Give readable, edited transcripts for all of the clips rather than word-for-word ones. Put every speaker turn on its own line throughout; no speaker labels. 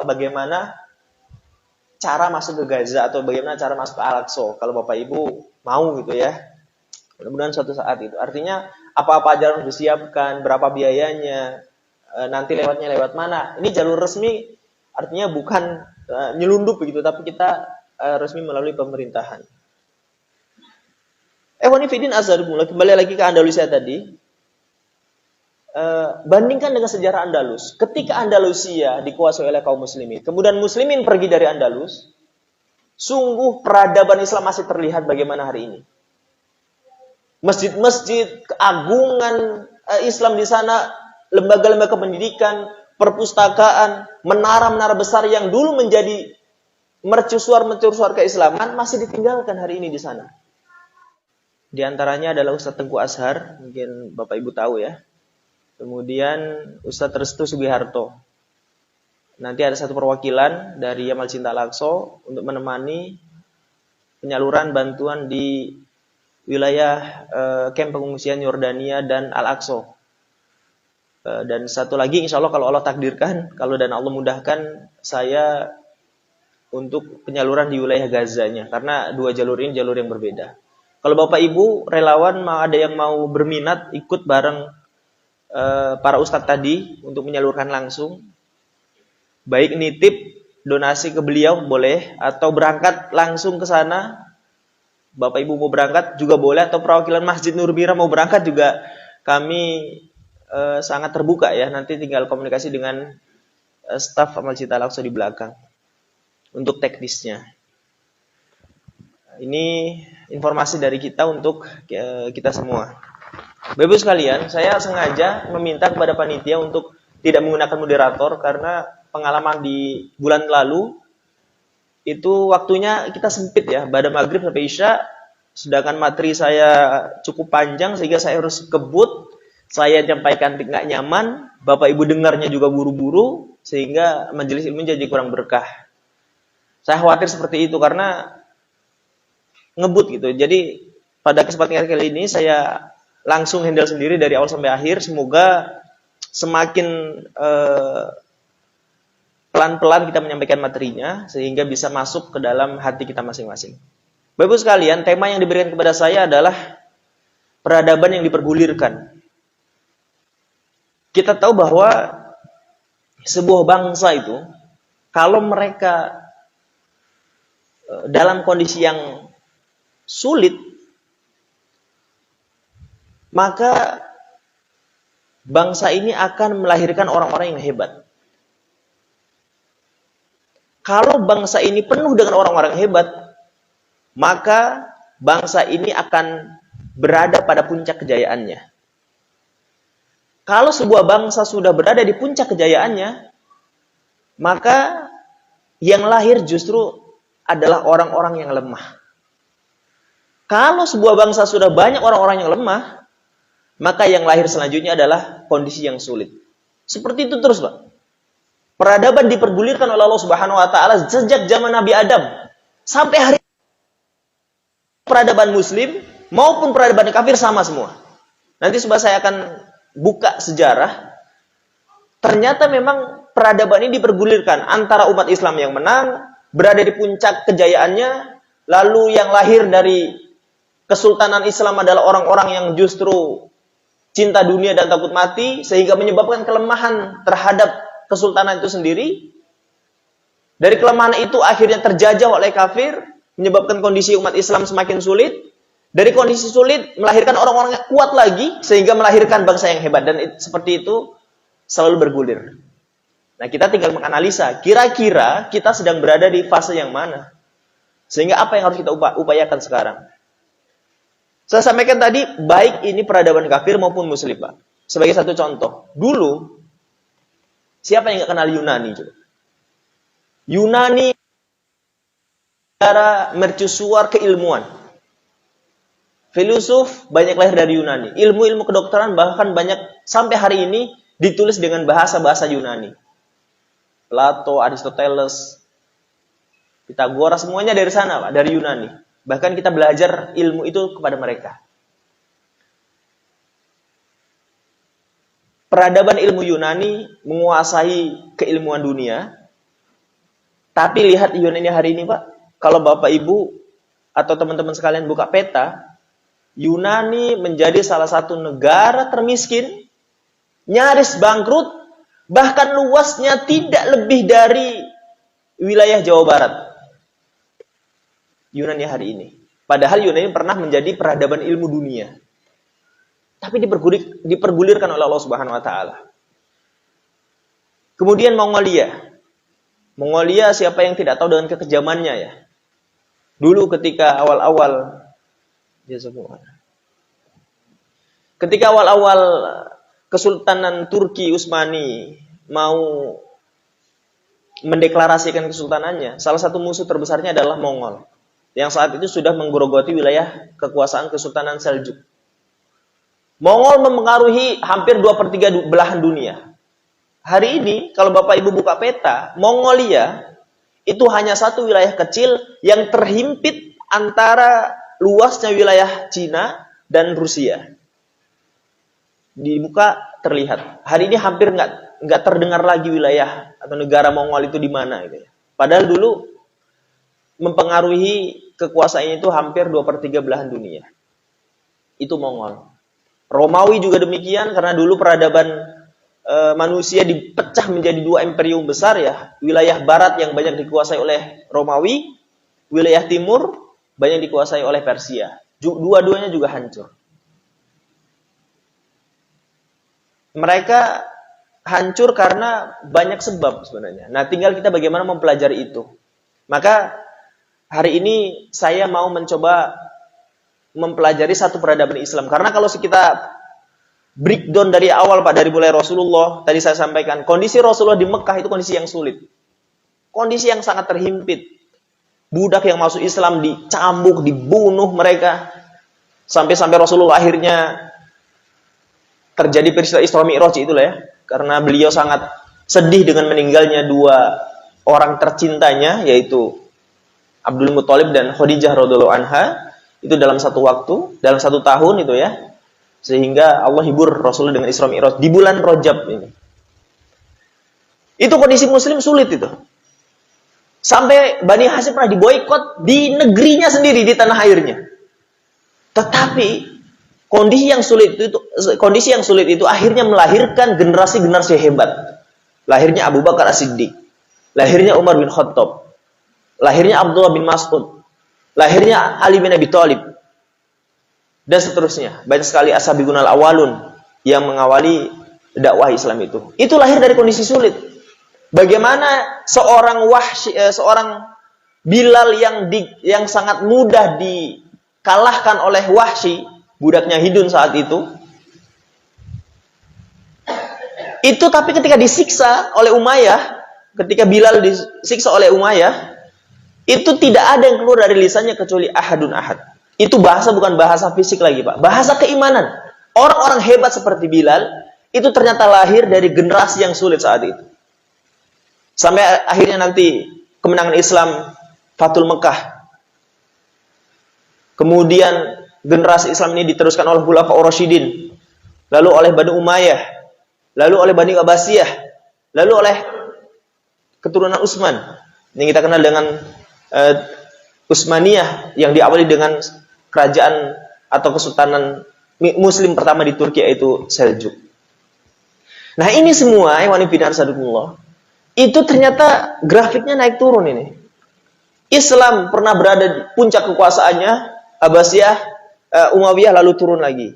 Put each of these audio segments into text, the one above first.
bagaimana cara masuk ke Gaza atau bagaimana cara masuk ke Al-Aqsa. Kalau Bapak Ibu mau gitu ya. Mudah-mudahan suatu saat itu. Artinya apa-apa aja harus disiapkan, berapa biayanya, nanti lewatnya lewat mana. Ini jalur resmi, artinya bukan nyelundup begitu, tapi kita resmi melalui pemerintahan. Ikhwani fillah azhar, kembali lagi ke Andalusia tadi. Bandingkan dengan sejarah Andalus. Ketika Andalusia dikuasai oleh kaum muslimin, kemudian muslimin pergi dari Andalus, sungguh peradaban Islam masih terlihat bagaimana hari ini. Masjid-masjid, keagungan Islam di sana, lembaga-lembaga pendidikan, perpustakaan, menara-menara besar yang dulu menjadi mercusuar keislaman masih ditinggalkan hari ini di sana. Di antaranya adalah Ustadz Tengku Azhar, mungkin Bapak Ibu tahu ya. Kemudian Ustadz Restu Sugiharto. Nanti ada satu perwakilan dari Yamal Cinta Al-Aqsa untuk menemani penyaluran bantuan di wilayah kamp pengungsian Yordania dan Al-Aqsa. Dan satu lagi insya Allah kalau Allah takdirkan, kalau dan Allah mudahkan, saya untuk penyaluran di wilayah Gazanya. Karena dua jalur ini jalur yang berbeda. Kalau Bapak Ibu relawan ada yang mau berminat ikut bareng para ustadz tadi untuk menyalurkan langsung, baik nitip donasi ke beliau boleh, atau berangkat langsung ke sana. Bapak Ibu mau berangkat juga boleh, atau perwakilan Masjid Nur Bira mau berangkat juga, kami sangat terbuka ya. Nanti tinggal komunikasi dengan staf Amal Cinta Al-Aqsa di belakang untuk teknisnya. Ini informasi dari kita untuk kita semua. Bapak-Ibu sekalian, saya sengaja meminta kepada panitia untuk tidak menggunakan moderator karena pengalaman di bulan lalu itu waktunya kita sempit ya, pada maghrib sampai isya, sedangkan materi saya cukup panjang sehingga saya harus kebut, saya nyampaikan nggak nyaman, Bapak Ibu dengarnya juga buru-buru sehingga majelis ilmu jadi kurang berkah. Saya khawatir seperti itu karena ngebut gitu. Jadi pada kesempatan kali ini saya langsung handle sendiri dari awal sampai akhir. Semoga semakin pelan-pelan kita menyampaikan materinya sehingga bisa masuk ke dalam hati kita masing-masing. Bapak-Ibu sekalian, tema yang diberikan kepada saya adalah peradaban yang dipergulirkan. Kita tahu bahwa sebuah bangsa itu kalau mereka dalam kondisi yang sulit, maka bangsa ini akan melahirkan orang-orang yang hebat. Kalau bangsa ini penuh dengan orang-orang yang hebat, maka bangsa ini akan berada pada puncak kejayaannya. Kalau sebuah bangsa sudah berada di puncak kejayaannya, maka yang lahir justru adalah orang-orang yang lemah. Kalau sebuah bangsa sudah banyak orang-orang yang lemah, maka yang lahir selanjutnya adalah kondisi yang sulit. Seperti itu terus, Pak. Peradaban dipergulirkan oleh Allah Subhanahu wa taala sejak zaman Nabi Adam sampai hari ini. Peradaban muslim maupun peradaban kafir sama semua. Nanti coba saya akan buka sejarah. Ternyata memang peradaban ini dipergulirkan antara umat Islam yang menang, berada di puncak kejayaannya, lalu yang lahir dari Kesultanan Islam adalah orang-orang yang justru cinta dunia dan takut mati, sehingga menyebabkan kelemahan terhadap kesultanan itu sendiri. Dari kelemahan itu akhirnya terjajah oleh kafir, menyebabkan kondisi umat Islam semakin sulit. Dari kondisi sulit melahirkan orang-orang yang kuat lagi, sehingga melahirkan bangsa yang hebat. Dan seperti itu selalu bergulir. Nah, kita tinggal menganalisa, kira-kira kita sedang berada di fase yang mana? Sehingga apa yang harus kita upayakan sekarang? Saya sampaikan tadi, baik ini peradaban kafir maupun muslim, Pak. Sebagai satu contoh, dulu, siapa yang nggak kenal Yunani? Coba? Yunani, negara mercusuar keilmuan. Filosof banyak lahir dari Yunani. Ilmu-ilmu kedokteran bahkan banyak sampai hari ini ditulis dengan bahasa-bahasa Yunani. Plato, Aristoteles, Pythagoras, semuanya dari sana, Pak, dari Yunani. Bahkan kita belajar ilmu itu kepada mereka. Peradaban ilmu Yunani menguasai keilmuan dunia. Tapi lihat Yunani hari ini, Pak. Kalau Bapak Ibu atau teman-teman sekalian buka peta, Yunani menjadi salah satu negara termiskin, nyaris bangkrut, bahkan luasnya tidak lebih dari wilayah Jawa Barat. Yunani hari ini. Padahal Yunani pernah menjadi peradaban ilmu dunia. Tapi dipergulirkan oleh Allah Subhanahu wa taala. Kemudian Mongolia. Mongolia, siapa yang tidak tahu dengan kekejamannya ya? Dulu ketika awal-awal Ketika awal-awal Kesultanan Turki Utsmani mau mendeklarasikan kesultanannya, salah satu musuh terbesarnya adalah Mongol, yang saat itu sudah menggerogoti wilayah kekuasaan Kesultanan Seljuk. Mongol mempengaruhi hampir 2/3 belahan dunia. Hari ini, kalau Bapak Ibu buka peta, Mongolia itu hanya satu wilayah kecil yang terhimpit antara luasnya wilayah Cina dan Rusia. Dibuka terlihat. Hari ini hampir nggak terdengar lagi wilayah atau negara Mongol itu di mana gitu ya. Padahal dulu mempengaruhi kekuasaan itu hampir 2/3 belahan dunia. Itu Mongol. Romawi juga demikian, karena dulu peradaban manusia dipecah menjadi 2 imperium besar ya. Wilayah barat yang banyak dikuasai oleh Romawi, wilayah timur banyak dikuasai oleh Persia. Dua-duanya juga hancur. Mereka hancur karena banyak sebab sebenarnya. Nah, tinggal kita bagaimana mempelajari itu. Maka hari ini saya mau mencoba mempelajari satu peradaban Islam. Karena kalau kita breakdown dari awal, Pak, dari mulai Rasulullah, tadi saya sampaikan, kondisi Rasulullah di Mekah itu kondisi yang sulit. Kondisi yang sangat terhimpit. Budak yang masuk Islam dicambuk, dibunuh mereka. Sampai-sampai Rasulullah akhirnya terjadi peristiwa Isra Mi'raj itulah ya. Karena beliau sangat sedih dengan meninggalnya 2 orang tercintanya, yaitu Abdul Muthalib dan Khadijah radhiyallahu anha. Itu dalam satu waktu, dalam 1 tahun itu ya. Sehingga Allah hibur Rasulullah dengan Isra Mi'raj di bulan Rajab ini. Itu kondisi muslim sulit itu. Sampai Bani Hashim pernah diboikot di negerinya sendiri, di tanah airnya. Tetapi kondisi yang sulit itu akhirnya melahirkan generasi-generasi hebat. Lahirnya Abu Bakar As-Siddiq, lahirnya Umar bin Khattab, lahirnya Abdullah bin Mas'ud, lahirnya Ali bin Abi Thalib, dan seterusnya. Banyak sekali as-sabiqun al-awwalun yang mengawali dakwah Islam itu. Itu lahir dari kondisi sulit. Bagaimana seorang Bilal yang sangat mudah dikalahkan oleh Wahsy, budaknya Hidun saat itu tapi ketika disiksa oleh Umayyah, ketika Bilal disiksa oleh Umayyah, itu tidak ada yang keluar dari lisannya kecuali ahadun ahad. Itu bahasa bukan bahasa fisik lagi, Pak. Bahasa keimanan. Orang-orang hebat seperti Bilal itu ternyata lahir dari generasi yang sulit saat itu. Sampai akhirnya nanti kemenangan Islam, Fathul Mekah. Kemudian generasi Islam ini diteruskan oleh Khulafaur Rasyidin, lalu oleh Bani Umayyah, lalu oleh Bani Abbasiyah, lalu oleh keturunan Utsman yang kita kenal dengan Utsmaniyah, yang diawali dengan kerajaan atau kesultanan muslim pertama di Turki, yaitu Seljuk. Nah, ini semua ikhwan fillah sadaqallah, itu ternyata grafiknya naik turun ini. Islam pernah berada di puncak kekuasaannya, Abbasiyah, Umayyah, lalu turun lagi.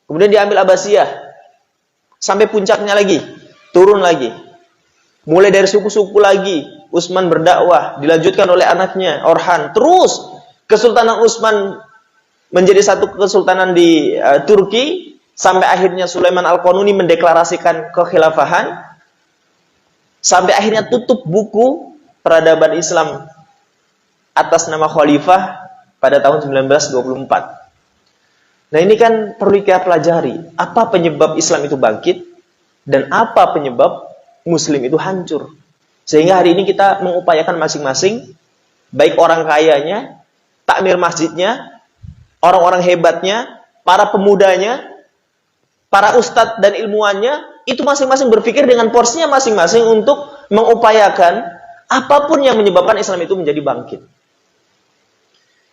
Kemudian diambil Abbasiyah, sampai puncaknya lagi, turun lagi. Mulai dari suku-suku lagi, Utsman berdakwah, dilanjutkan oleh anaknya Orhan. Terus Kesultanan Utsman menjadi satu kesultanan di Turki, sampai akhirnya Sulaiman Al-Qanuni mendeklarasikan kekhilafahan, sampai akhirnya tutup buku peradaban Islam atas nama khalifah pada tahun 1924. Nah, ini kan perlu kita pelajari. Apa penyebab Islam itu bangkit dan apa penyebab Muslim itu hancur. Sehingga hari ini kita mengupayakan masing-masing, baik orang kayanya, takmir masjidnya, orang-orang hebatnya, para pemudanya, para ustadz dan ilmuwannya, itu masing-masing berpikir dengan porsinya masing-masing untuk mengupayakan Apapun yang menyebabkan Islam itu menjadi bangkit.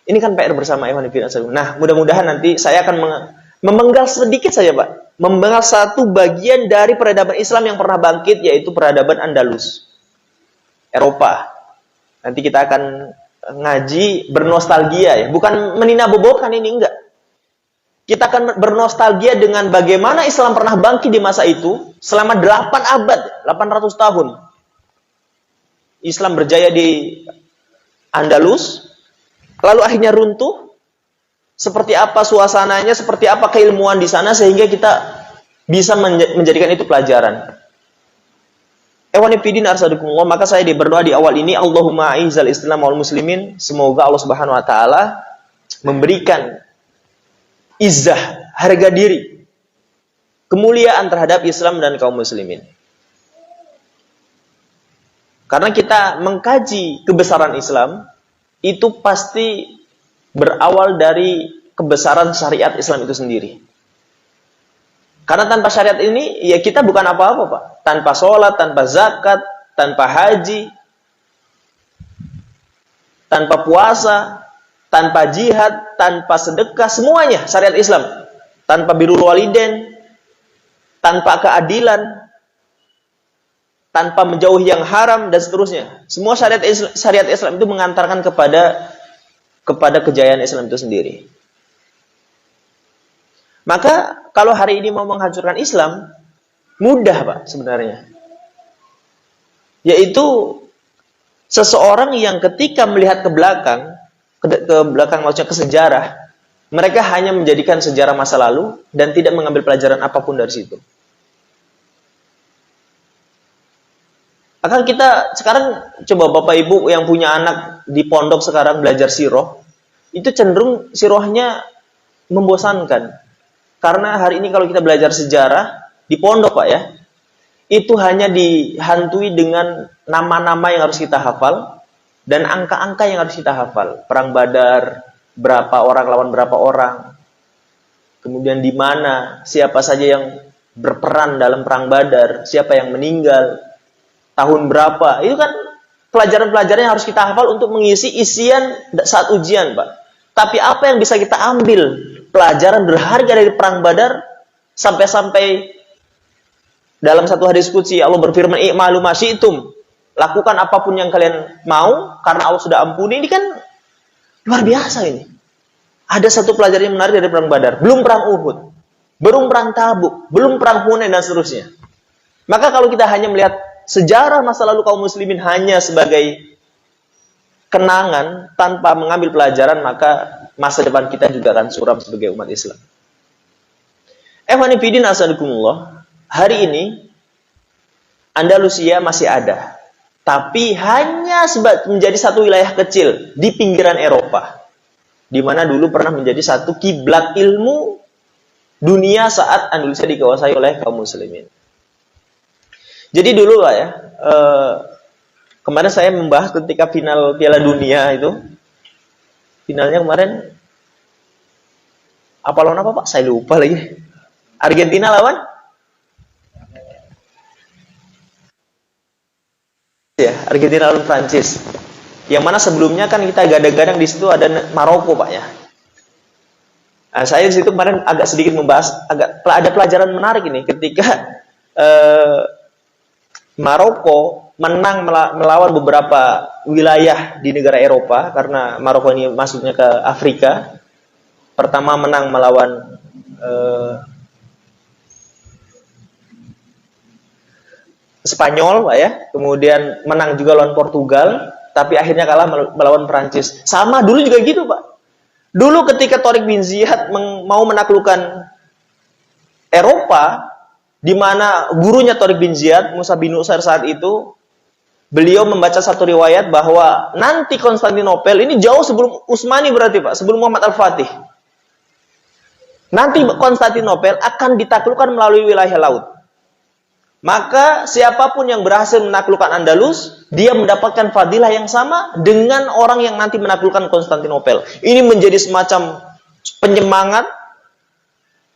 Ini kan PR bersama Ikhwan Fillah. Nah, mudah-mudahan nanti saya akan memenggal sedikit saja, Pak. Memenggal satu bagian dari peradaban Islam yang pernah bangkit, yaitu peradaban Andalus, Eropa. Nanti kita akan ngaji bernostalgia ya. Bukan meninabobokan ini, enggak. Kita akan bernostalgia dengan bagaimana Islam pernah bangkit di masa itu selama 8 abad, 800 tahun. Islam berjaya di Andalus, lalu akhirnya runtuh. Seperti apa suasananya, seperti apa keilmuan di sana sehingga kita bisa menjadikan itu pelajaran. Ikhwanifidin arsadukumullah, maka saya berdoa di awal ini, Allahumma a'izzal Islam wal muslimin. Semoga Allah Subhanahu wa taala memberikan izzah, harga diri, kemuliaan terhadap Islam dan kaum muslimin. Karena kita mengkaji kebesaran Islam, itu pasti berawal dari kebesaran syariat Islam itu sendiri. Karena tanpa syariat ini, ya kita bukan apa-apa, Pak. Tanpa sholat, tanpa zakat, tanpa haji, tanpa puasa, tanpa jihad, tanpa sedekah, semuanya syariat Islam. Tanpa birrul walidain, tanpa keadilan, tanpa menjauhi yang haram, dan seterusnya. Semua syariat Islam itu mengantarkan kepada kejayaan Islam itu sendiri. Maka kalau hari ini mau menghancurkan Islam, mudah, Pak, sebenarnya. Yaitu seseorang yang ketika melihat ke belakang maksudnya ke sejarah, mereka hanya menjadikan sejarah masa lalu dan tidak mengambil pelajaran apapun dari situ. Akan kita sekarang coba Bapak Ibu yang punya anak di pondok sekarang belajar sirah, itu cenderung sirahnya membosankan. Karena hari ini kalau kita belajar sejarah di pondok, Pak ya, itu hanya dihantui dengan nama-nama yang harus kita hafal dan angka-angka yang harus kita hafal. Perang Badar, berapa orang lawan berapa orang. Kemudian di mana, siapa saja yang berperan dalam perang Badar, siapa yang meninggal, tahun berapa. Itu kan pelajaran-pelajaran yang harus kita hafal untuk mengisi isian saat ujian, Pak. Tapi apa yang bisa kita ambil pelajaran berharga dari perang Badar sampai dalam satu hadis qudsi Allah berfirman, "I'malu ma syi'tum." Lakukan apapun yang kalian mau karena Allah sudah ampuni. Ini kan luar biasa ini. Ada satu pelajaran yang menarik dari perang Badar. Belum perang Uhud, belum perang Tabuk, belum perang Hunain dan seterusnya. Maka kalau kita hanya melihat sejarah masa lalu kaum muslimin hanya sebagai kenangan tanpa mengambil pelajaran, maka masa depan kita juga akan suram sebagai umat Islam. Ikhwanifidin asadukumullah, hari ini Andalusia masih ada, tapi hanya menjadi satu wilayah kecil di pinggiran Eropa, di mana dulu pernah menjadi satu kiblat ilmu dunia saat Andalusia dikuasai oleh kaum muslimin. Jadi dulu lah ya, kemarin saya membahas ketika final Piala Dunia itu, finalnya kemarin apa lawan apa, Pak? Saya lupa lagi. Argentina lawan? Ya, Argentina lawan Prancis. Yang mana sebelumnya kan kita gadang-gadang di situ ada Maroko, Pak ya. Nah, saya di situ kemarin agak sedikit membahas, ada pelajaran menarik ini ketika Maroko menang melawan beberapa wilayah di negara Eropa, karena Maroko ini masuknya ke Afrika. Pertama menang melawan Spanyol, Pak ya. Kemudian menang juga lawan Portugal, tapi akhirnya kalah melawan Prancis. Sama dulu juga gitu, Pak. Dulu ketika Tariq bin Ziyad mau menaklukkan Eropa, di mana gurunya Tariq bin Ziyad, Musa bin Nusair saat itu, beliau membaca satu riwayat bahwa nanti Konstantinopel, ini jauh sebelum Utsmani berarti, Pak, sebelum Muhammad Al-Fatih. Nanti Konstantinopel akan ditaklukkan melalui wilayah laut. Maka siapapun yang berhasil menaklukkan Andalus, dia mendapatkan fadilah yang sama dengan orang yang nanti menaklukkan Konstantinopel. Ini menjadi semacam penyemangat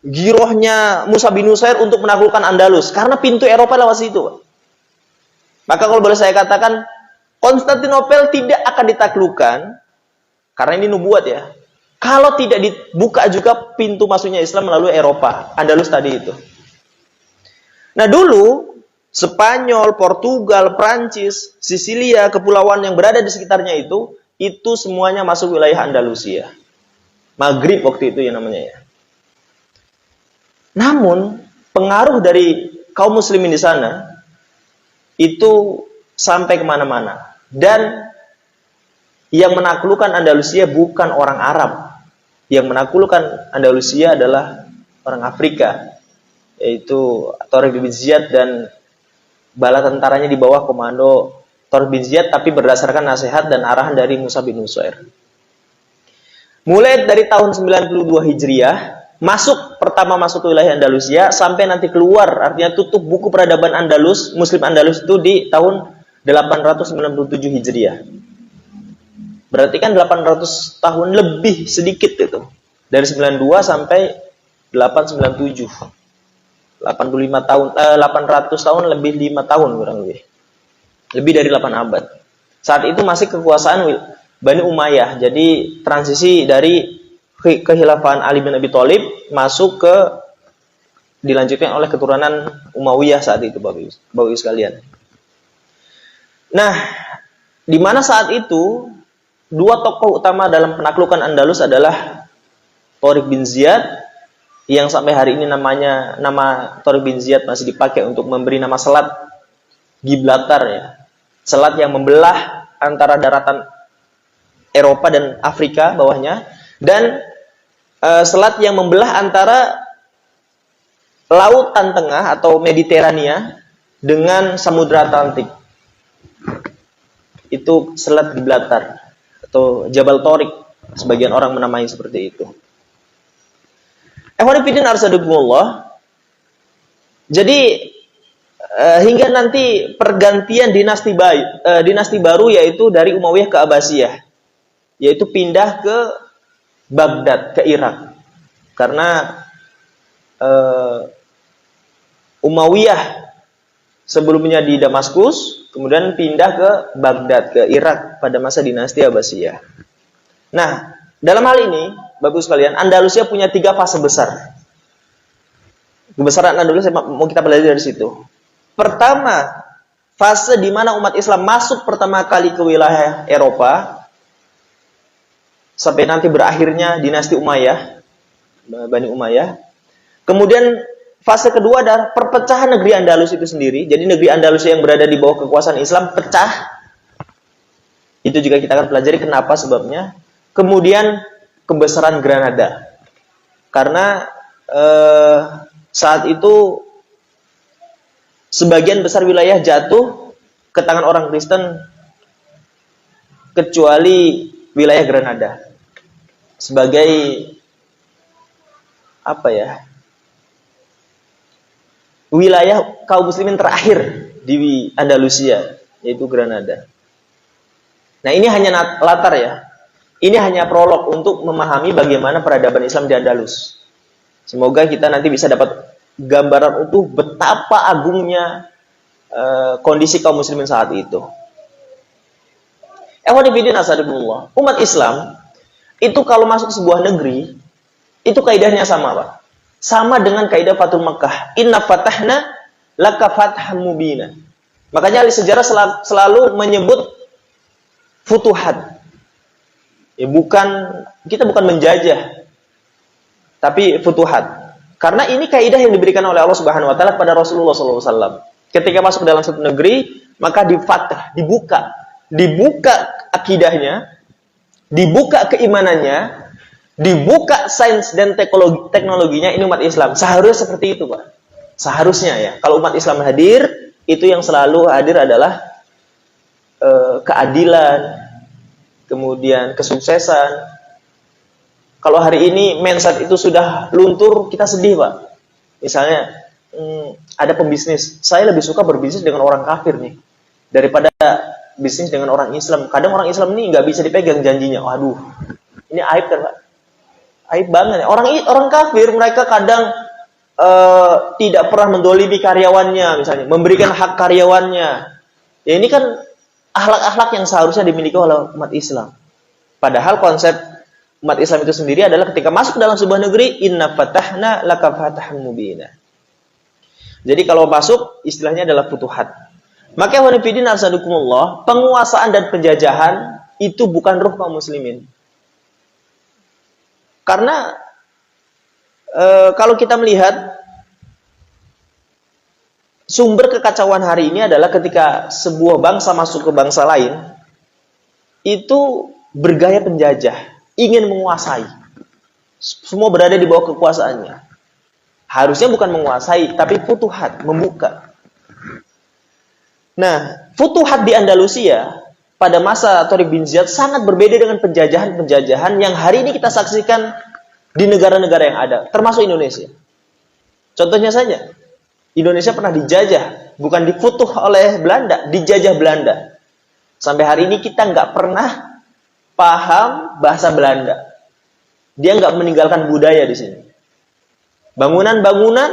girohnya Musa bin Nusair untuk menaklukkan Andalus, karena pintu Eropa lewat situ. Maka kalau boleh saya katakan, Konstantinopel tidak akan ditaklukkan, karena ini nubuat ya, kalau tidak dibuka juga pintu masuknya Islam melalui Eropa, Andalus tadi itu. Nah dulu, Spanyol, Portugal, Prancis, Sisilia, kepulauan yang berada di sekitarnya itu semuanya masuk wilayah Andalusia. Maghrib waktu itu ya namanya ya. Namun, pengaruh dari kaum muslimin di sana itu sampai kemana-mana. Dan yang menaklukkan Andalusia bukan orang Arab. Yang menaklukkan Andalusia adalah orang Afrika, yaitu Tariq bin Ziyad dan bala tentaranya di bawah komando Tariq bin Ziyad, tapi berdasarkan nasihat dan arahan dari Musa bin Nusair. Mulai dari tahun 92 Hijriah, pertama masuk ke wilayah Andalusia, sampai nanti keluar, artinya tutup buku peradaban Andalus, Muslim Andalus itu di tahun 897 Hijriah. Berarti kan 800 tahun lebih sedikit itu. Dari 92 sampai 897. 85 tahun, 800 tahun lebih 5 tahun kurang lebih. Lebih dari 8 abad. Saat itu masih kekuasaan Bani Umayyah. Jadi transisi dari kekhilafan Ali bin Abi Thalib masuk ke dilanjutkan oleh keturunan Umayyah saat itu, Bapak Ibu sekalian. Nah, di mana saat itu dua tokoh utama dalam penaklukan Andalus adalah Tariq bin Ziyad, yang sampai hari ini nama Tariq bin Ziyad masih dipakai untuk memberi nama selat Gibraltar ya. Selat yang membelah antara daratan Eropa dan Afrika bawahnya, dan selat yang membelah antara Lautan Tengah atau Mediterania dengan Samudra Atlantik. Itu selat Gibraltar atau Jabal Tariq, sebagian orang menamai seperti itu. Ikhwan fillah arsadukumullah. Jadi hingga nanti pergantian dinasti baru, yaitu dari Umayyah ke Abbasiyah, yaitu pindah ke Baghdad, ke Irak. Karena Umayyah sebelumnya di Damaskus, kemudian pindah ke Baghdad, ke Irak pada masa dinasti Abbasiyah. Nah, dalam hal ini, Bapak sekalian, Andalusia punya 3 fase besar. Kebesaran Andalusia mau kita belajar dari situ. Pertama, fase di mana umat Islam masuk pertama kali ke wilayah Eropa, sampai nanti berakhirnya dinasti Umayyah, Bani Umayyah. Kemudian fase kedua adalah perpecahan negeri Andalus itu sendiri. Jadi negeri Andalus yang berada di bawah kekuasaan Islam pecah. Itu juga kita akan pelajari kenapa sebabnya. Kemudian kebesaran Granada. Karena saat itu sebagian besar wilayah jatuh ke tangan orang Kristen kecuali wilayah Granada. Sebagai wilayah kaum muslimin terakhir di Andalusia, yaitu Granada. Nah, ini hanya latar ya. Ini hanya prolog untuk memahami bagaimana peradaban Islam di Andalus. Semoga kita nanti bisa dapat gambaran utuh betapa agungnya kondisi kaum muslimin saat itu. Umat Islam itu kalau masuk sebuah negeri, itu kaidahnya sama, Pak. Sama dengan kaidah Fathul Makkah. Inna fatahna laka fatham mubina. Makanya ahli sejarah selalu menyebut futuhat. Ya, kita bukan menjajah, tapi futuhat. Karena ini kaidah yang diberikan oleh Allah Subhanahu wa taala kepada Rasulullah SAW. Ketika masuk dalam satu negeri, maka difatah, dibuka akidahnya, dibuka keimanannya, dibuka sains dan teknologinya. Ini umat Islam. Seharusnya seperti itu, Pak. Seharusnya ya. Kalau umat Islam hadir, itu yang selalu hadir adalah keadilan, kemudian kesuksesan. Kalau hari ini mindset itu sudah luntur, kita sedih, Pak. Misalnya, ada pembisnis. Saya lebih suka berbisnis dengan orang kafir nih, daripada bisnis dengan orang Islam. Kadang orang Islam ini nggak bisa dipegang janjinya. Waduh, ini aib kan, Pak? Aib banget ya. Orang kafir, mereka kadang tidak pernah mendolimi karyawannya, misalnya memberikan hak karyawannya. Ya ini kan akhlak-akhlak yang seharusnya dimiliki oleh umat Islam. Padahal konsep umat Islam itu sendiri adalah ketika masuk dalam sebuah negeri, inna fatahna laka fatahan mubina. Jadi kalau masuk, istilahnya adalah futuhat. Maka wanifidin arsadukumullah, penguasaan dan penjajahan itu bukan ruh kaum muslimin. Karena kalau kita melihat sumber kekacauan hari ini adalah ketika sebuah bangsa masuk ke bangsa lain, itu bergaya penjajah, ingin menguasai. Semua berada di bawah kekuasaannya. Harusnya bukan menguasai, tapi futuhat, membuka. Nah, futuhat di Andalusia pada masa Tariq bin Ziyad sangat berbeda dengan penjajahan-penjajahan yang hari ini kita saksikan di negara-negara yang ada, termasuk Indonesia. Contohnya saja, Indonesia pernah dijajah, bukan difutuh oleh Belanda, dijajah Belanda. Sampai hari ini kita nggak pernah paham bahasa Belanda. Dia nggak meninggalkan budaya di sini. Bangunan-bangunan,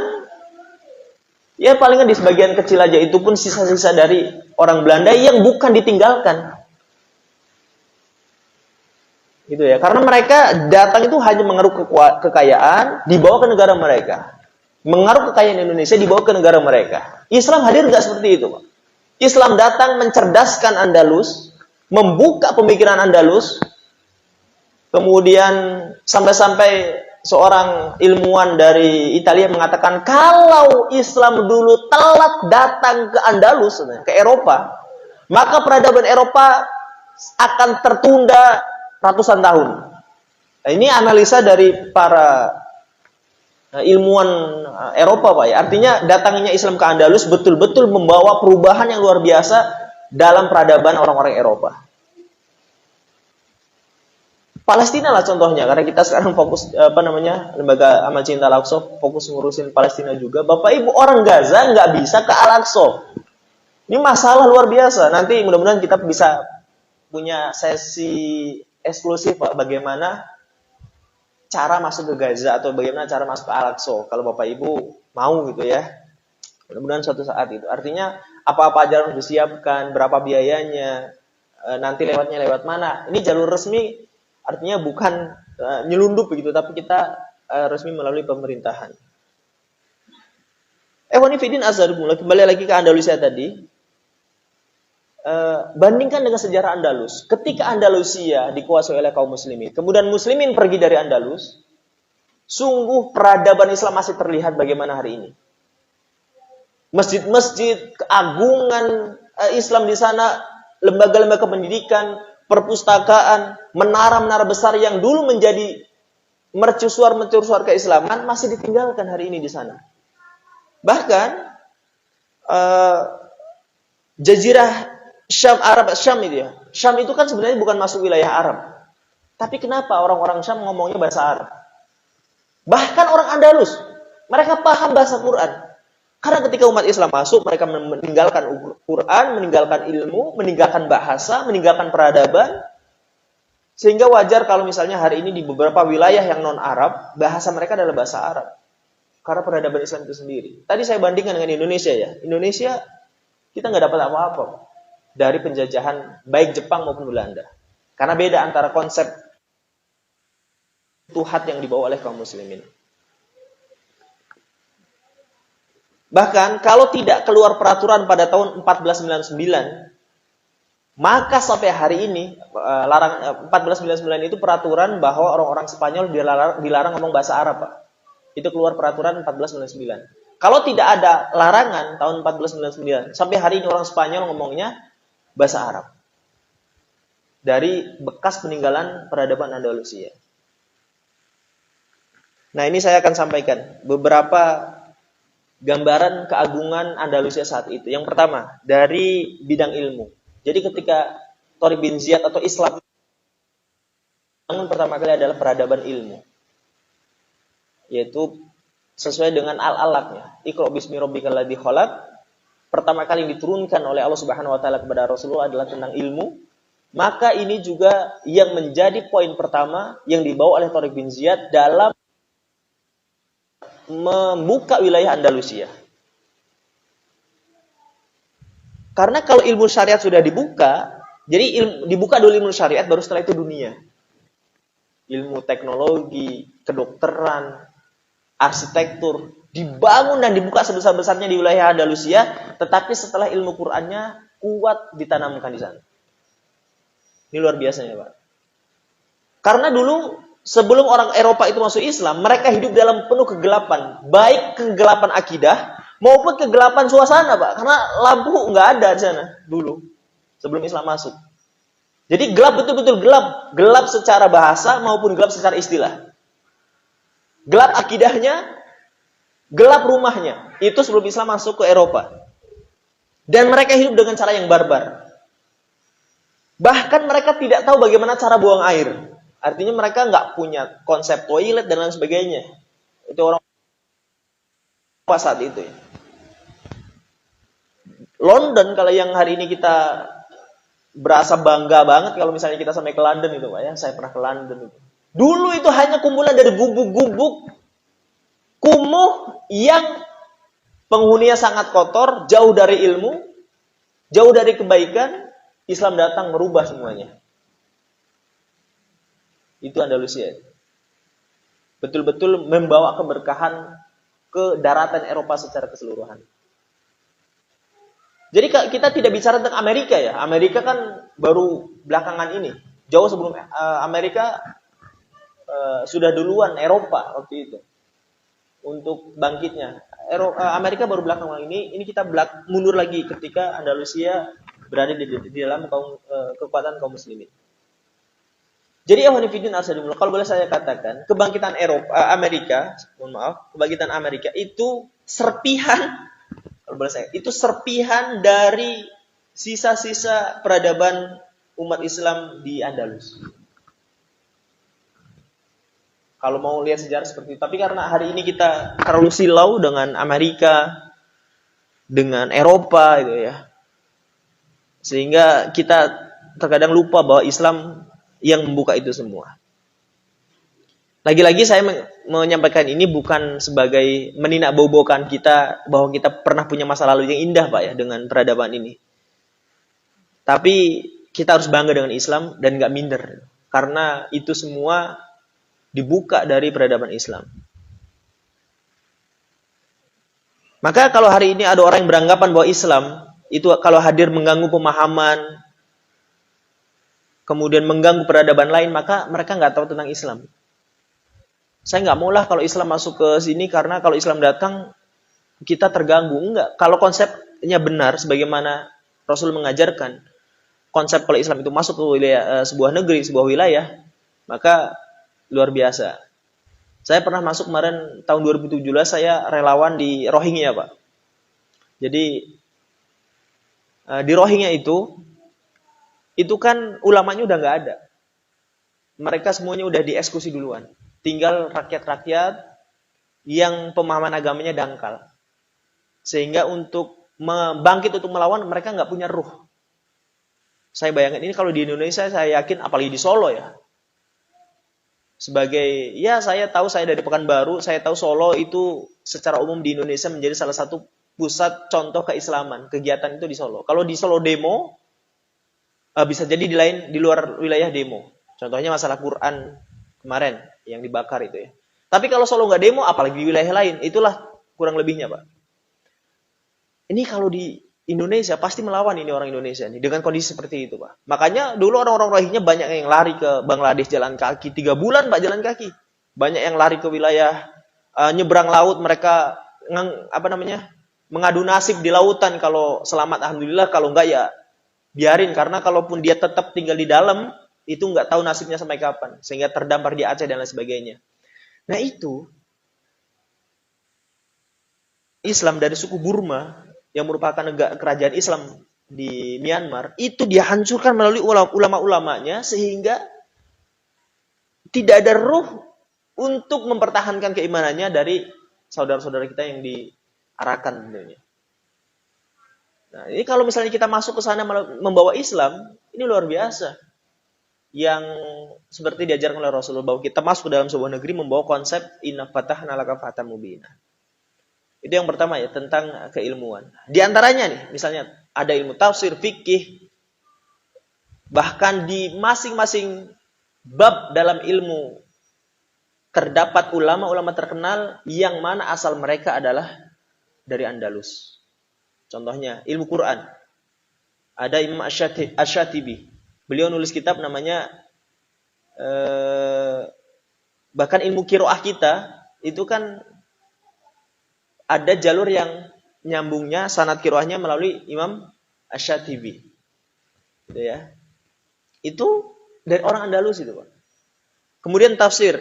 ya palingan di sebagian kecil aja, itu pun sisa-sisa dari orang Belanda yang bukan ditinggalkan. Gitu ya, karena mereka datang itu hanya mengeruk kekayaan, dibawa ke negara mereka. Mengeruk kekayaan Indonesia, dibawa ke negara mereka. Islam hadir nggak seperti itu, Pak. Islam datang mencerdaskan Andalus, membuka pemikiran Andalus, kemudian sampai-sampai seorang ilmuwan dari Italia mengatakan kalau Islam dulu telat datang ke Andalus, ke Eropa, maka peradaban Eropa akan tertunda ratusan tahun. Nah, ini analisa dari para ilmuwan Eropa, Pak ya. Artinya datangnya Islam ke Andalus betul-betul membawa perubahan yang luar biasa dalam peradaban orang-orang Eropa. Palestina lah contohnya, karena kita sekarang fokus lembaga amal cinta Al-Aqsa fokus ngurusin Palestina juga. Bapak Ibu, orang Gaza nggak bisa ke Al-Aqsa. Ini masalah luar biasa. Nanti mudah-mudahan kita bisa punya sesi eksklusif, Pak, bagaimana cara masuk ke Gaza atau bagaimana cara masuk ke Al-Aqsa. Kalau Bapak Ibu mau gitu ya. Mudah-mudahan suatu saat itu. Artinya apa-apa aja harus disiapkan, berapa biayanya, nanti lewatnya lewat mana. Ini jalur resmi. Artinya bukan nyelundup begitu, tapi kita resmi melalui pemerintahan. Wanifidin azharumullah, kembali lagi ke Andalusia tadi. Bandingkan dengan sejarah Andalus. Ketika Andalusia dikuasai oleh kaum muslimin, kemudian muslimin pergi dari Andalus, sungguh peradaban Islam masih terlihat bagaimana hari ini. Masjid-masjid, keagungan Islam di sana, lembaga-lembaga pendidikan, perpustakaan, menara-menara besar yang dulu menjadi mercusuar keislaman masih ditinggalkan hari ini di sana. Bahkan Jazirah Syam, Arab Syam itu ya. Syam itu kan sebenarnya bukan masuk wilayah Arab. Tapi kenapa orang-orang Syam ngomongnya bahasa Arab? Bahkan orang Andalus, mereka paham bahasa Quran. Karena ketika umat Islam masuk, mereka meninggalkan Quran, meninggalkan ilmu, meninggalkan bahasa, meninggalkan peradaban. Sehingga wajar kalau misalnya hari ini di beberapa wilayah yang non-Arab, bahasa mereka adalah bahasa Arab. Karena peradaban Islam itu sendiri. Tadi saya bandingkan dengan Indonesia ya. Indonesia, kita nggak dapat apa-apa dari penjajahan baik Jepang maupun Belanda. Karena beda antara konsep tuhat yang dibawa oleh kaum muslimin. Bahkan kalau tidak keluar peraturan pada tahun 1499, maka sampai hari ini 1499 itu peraturan bahwa orang-orang Spanyol dilarang ngomong bahasa Arab, Pak. Itu keluar peraturan 1499. Kalau tidak ada larangan tahun 1499, sampai hari ini orang Spanyol ngomongnya bahasa Arab. Dari bekas peninggalan peradaban Andalusia. Nah, ini saya akan sampaikan beberapa gambaran keagungan Andalusia saat itu. Yang pertama, dari bidang ilmu. Jadi ketika Tariq bin Ziyad atau Islam bangun pertama kali adalah peradaban ilmu. Yaitu sesuai dengan al-alaqnya. Iqra bismi rabbikal ladzi khalaq. Pertama kali diturunkan oleh Allah Subhanahu wa taala kepada Rasulullah adalah tentang ilmu. Maka ini juga yang menjadi poin pertama yang dibawa oleh Tariq bin Ziyad dalam membuka wilayah Andalusia. Karena kalau ilmu syariat sudah dibuka, Jadi dibuka dulu ilmu syariat, baru setelah itu dunia. Ilmu teknologi, kedokteran, arsitektur, dibangun dan dibuka sebesar-besarnya di wilayah Andalusia, tetapi setelah ilmu Qur'annya kuat ditanamkan di sana. Ini luar biasanya, Pak. Karena dulu sebelum orang Eropa itu masuk Islam, mereka hidup dalam penuh kegelapan, baik kegelapan akidah maupun kegelapan suasana, Pak. Karena lampu nggak ada di sana dulu sebelum Islam masuk. Jadi gelap, betul-betul gelap, gelap secara bahasa maupun gelap secara istilah. Gelap akidahnya, gelap rumahnya. Itu sebelum Islam masuk ke Eropa. Dan mereka hidup dengan cara yang barbar. Bahkan mereka tidak tahu bagaimana cara buang air. Artinya mereka nggak punya konsep toilet dan lain sebagainya. Itu orang apa saat itu ya. London, kalau yang hari ini kita berasa bangga banget kalau misalnya kita sampai ke London itu, Pak ya. Saya pernah ke London itu. Dulu itu hanya kumpulan dari gubuk-gubuk kumuh yang penghuninya sangat kotor, jauh dari ilmu, jauh dari kebaikan. Islam datang merubah semuanya. Itu Andalusia. Betul-betul membawa keberkahan ke daratan Eropa secara keseluruhan. Jadi kita tidak bicara tentang Amerika ya. Amerika kan baru belakangan ini. Jauh sebelum Amerika sudah duluan Eropa waktu itu. Untuk bangkitnya. Amerika baru belakangan ini. Ini kita mundur lagi ketika Andalusia berada di dalam kekuatan kaum muslimin. Jadi kalau boleh saya katakan, kebangkitan Amerika itu serpihan, kalau boleh saya, itu serpihan dari sisa-sisa peradaban umat Islam di Andalus. Kalau mau lihat sejarah seperti itu, tapi karena hari ini kita terlalu silau dengan Amerika, dengan Eropa, gitu ya. Sehingga kita terkadang lupa bahwa Islam yang membuka itu semua. Lagi-lagi saya menyampaikan ini bukan sebagai meninakbaukan kita bahwa kita pernah punya masa lalu yang indah, Pak ya, dengan peradaban ini. Tapi kita harus bangga dengan Islam dan gak minder. Karena itu semua dibuka dari peradaban Islam. Maka kalau hari ini ada orang yang beranggapan bahwa Islam itu kalau hadir mengganggu pemahaman, kemudian mengganggu peradaban lain, maka mereka nggak tahu tentang Islam. Saya nggak maulah kalau Islam masuk ke sini, karena kalau Islam datang, kita terganggu. Enggak. Kalau konsepnya benar, sebagaimana Rasul mengajarkan, konsep kalau Islam itu masuk ke wilayah, sebuah negeri, sebuah wilayah, maka luar biasa. Saya pernah masuk kemarin, tahun 2017, saya relawan di Rohingya, Pak. Jadi, di Rohingya itu kan ulamanya udah nggak ada. Mereka semuanya udah dieksekusi duluan. Tinggal rakyat-rakyat yang pemahaman agamanya dangkal. Sehingga untuk bangkit untuk melawan, mereka nggak punya ruh. Saya bayangkan ini kalau di Indonesia, saya yakin, apalagi di Solo ya. Sebagai, ya saya tahu, saya dari Pekanbaru, saya tahu Solo itu secara umum di Indonesia menjadi salah satu pusat contoh keislaman. Kegiatan itu di Solo. Kalau di Solo demo, bisa jadi di luar wilayah demo. Contohnya masalah Quran kemarin yang dibakar itu ya. Tapi kalau Solo nggak demo, apalagi di wilayah lain, itulah kurang lebihnya, Pak. Ini kalau di Indonesia pasti melawan ini orang Indonesia nih dengan kondisi seperti itu, Pak. Makanya dulu orang-orang Rohingya banyak yang lari ke Bangladesh jalan kaki, 3 bulan Pak jalan kaki. Banyak yang lari ke wilayah nyebrang laut, mereka mengadu nasib di lautan, kalau selamat alhamdulillah, kalau enggak ya biarin, karena kalaupun dia tetap tinggal di dalam, itu nggak tahu nasibnya sampai kapan, sehingga terdampar di Aceh dan lain sebagainya. Nah itu, Islam dari suku Burma, yang merupakan kerajaan Islam di Myanmar, itu dihancurkan melalui ulama-ulamanya, sehingga tidak ada ruh untuk mempertahankan keimanannya dari saudara-saudara kita yang diarahkan tentunya. Nah, ini kalau misalnya kita masuk ke sana membawa Islam, ini luar biasa. Yang seperti diajarkan oleh Rasulullah, bahwa kita masuk ke dalam sebuah negeri membawa konsep inna fatahna laka fatan mubina. Itu yang pertama ya, tentang keilmuan. Di antaranya nih, misalnya ada ilmu tafsir, fikih, Bahkan di masing-masing bab dalam ilmu terdapat ulama-ulama terkenal yang mana asal mereka adalah dari Andalus. Contohnya ilmu Quran. Ada Imam Asy-Syatibi. Beliau nulis kitab namanya bahkan ilmu qiraah kita itu kan ada jalur yang nyambungnya sanad qiraahnya melalui Imam Asy-Syatibi. Gitu ya. Itu dari orang Andalus itu, Pak. Kemudian tafsir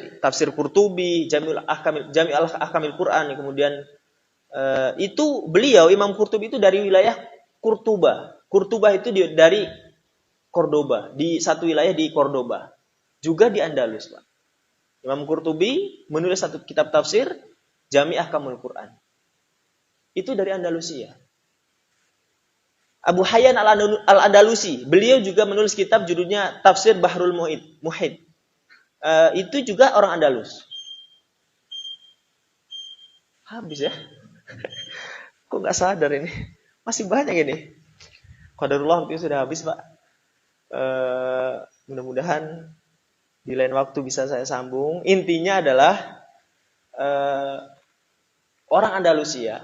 Qurtubi, Jami'ul Ahkamil Quran, kemudian itu beliau Imam Qurtubi itu dari wilayah Kurtuba. Kurtuba itu dari Cordoba, di satu wilayah di Cordoba. Juga di Andalus, Pak. Imam Qurtubi menulis satu kitab tafsir Jami' Ahkamul Quran. Itu dari Andalusia. Abu Hayyan Al-Andalusi, beliau juga menulis kitab judulnya Tafsir Bahrul Muhit. Itu juga orang Andalus. Habis ya? Kok nggak sadar ini? Masih banyak ini. Qadarullah itu sudah habis, Pak. Mudah-mudahan di lain waktu bisa saya sambung. Intinya adalah orang Andalusia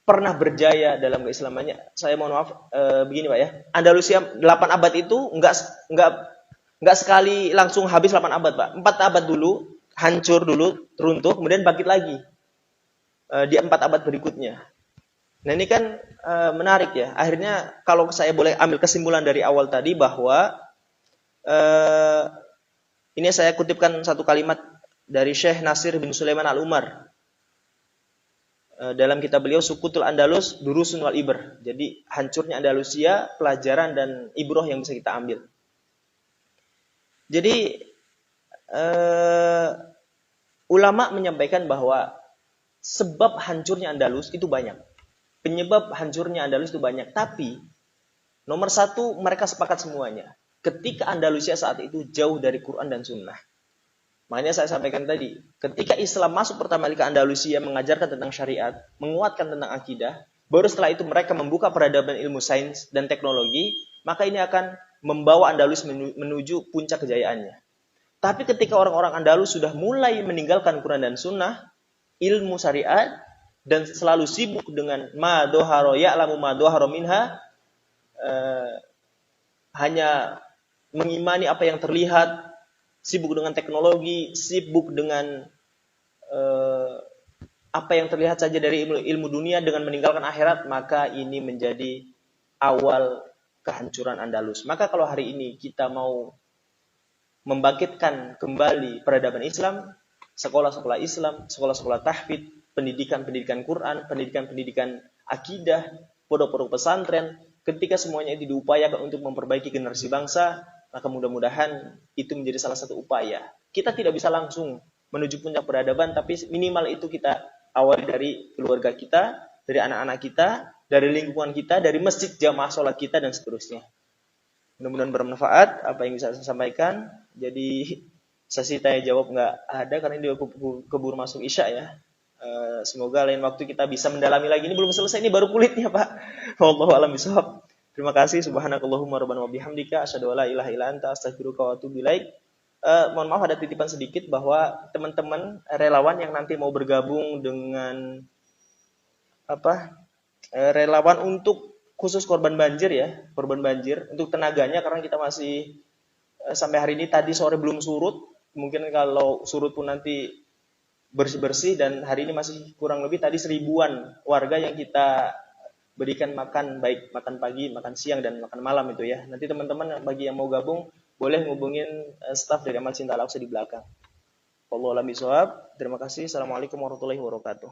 pernah berjaya dalam keislamannya. Saya mohon maaf, begini Pak ya. Andalusia 8 abad itu enggak sekali langsung habis 8 abad, Pak. 4 abad dulu, hancur dulu, runtuh, kemudian bangkit lagi. Di 4 abad berikutnya. Nah, ini kan menarik ya. Akhirnya kalau saya boleh ambil kesimpulan dari awal tadi bahwa ini saya kutipkan satu kalimat dari Syekh Nasir bin Sulaiman Al-Umar. Dalam kitab beliau Sukutul Andalus Durusun wal Ibr. Jadi hancurnya Andalusia, pelajaran dan ibroh yang bisa kita ambil. Jadi ulama menyampaikan bahwa sebab hancurnya Andalus itu banyak. Penyebab hancurnya Andalus itu banyak. Tapi nomor satu mereka sepakat semuanya. Ketika Andalusia saat itu jauh dari Quran dan Sunnah. Makanya saya sampaikan tadi, ketika Islam masuk pertama kali ke Andalusia mengajarkan tentang syariat, menguatkan tentang akidah, baru setelah itu mereka membuka peradaban ilmu sains dan teknologi, maka ini akan membawa Andalus menuju puncak kejayaannya. Tapi ketika orang-orang Andalus sudah mulai meninggalkan Quran dan Sunnah, ilmu syariat, dan selalu sibuk dengan ma doharo ya'lamu ma doharo minha, hanya mengimani apa yang terlihat, sibuk dengan teknologi, sibuk dengan apa yang terlihat saja dari ilmu dunia dengan meninggalkan akhirat, maka ini menjadi awal kehancuran Andalus. Maka kalau hari ini kita mau membangkitkan kembali peradaban Islam, sekolah-sekolah Islam, sekolah-sekolah tahfidz, pendidikan-pendidikan Quran, pendidikan-pendidikan akidah, pondok-pondok pesantren, ketika semuanya itu diupayakan untuk memperbaiki generasi bangsa, maka mudah-mudahan itu menjadi salah satu upaya. Kita tidak bisa langsung menuju puncak peradaban, tapi minimal itu kita awali dari keluarga kita, dari anak-anak kita, dari lingkungan kita, dari masjid jamaah sholat kita, dan seterusnya. Mudah-mudahan bermanfaat apa yang bisa saya sampaikan. Jadi sesi tanya jawab nggak ada karena ini keburu masuk isya ya. Semoga lain waktu kita bisa mendalami lagi. Ini belum selesai, ini baru kulitnya Pak. Wallahu a'lam bishawab. Terima kasih. Subhanakallahumma rabbana wa bihamdika asyhadu an la ilaha illa anta astaghfiruka wa atubu ilaik. Mohon maaf ada titipan sedikit bahwa teman-teman relawan yang nanti mau bergabung dengan relawan untuk khusus korban banjir ya, korban banjir untuk tenaganya karena kita masih sampai hari ini tadi sore belum surut. Mungkin kalau surut pun nanti bersih-bersih dan hari ini masih kurang lebih tadi 1000-an warga yang kita berikan makan, baik makan pagi, makan siang, dan makan malam itu ya. Nanti teman-teman bagi yang mau gabung, boleh ngubungin staf dari Amal Cinta Al-Aqsa di belakang. Wallahu a'lam bishawab. Terima kasih. Assalamualaikum warahmatullahi wabarakatuh.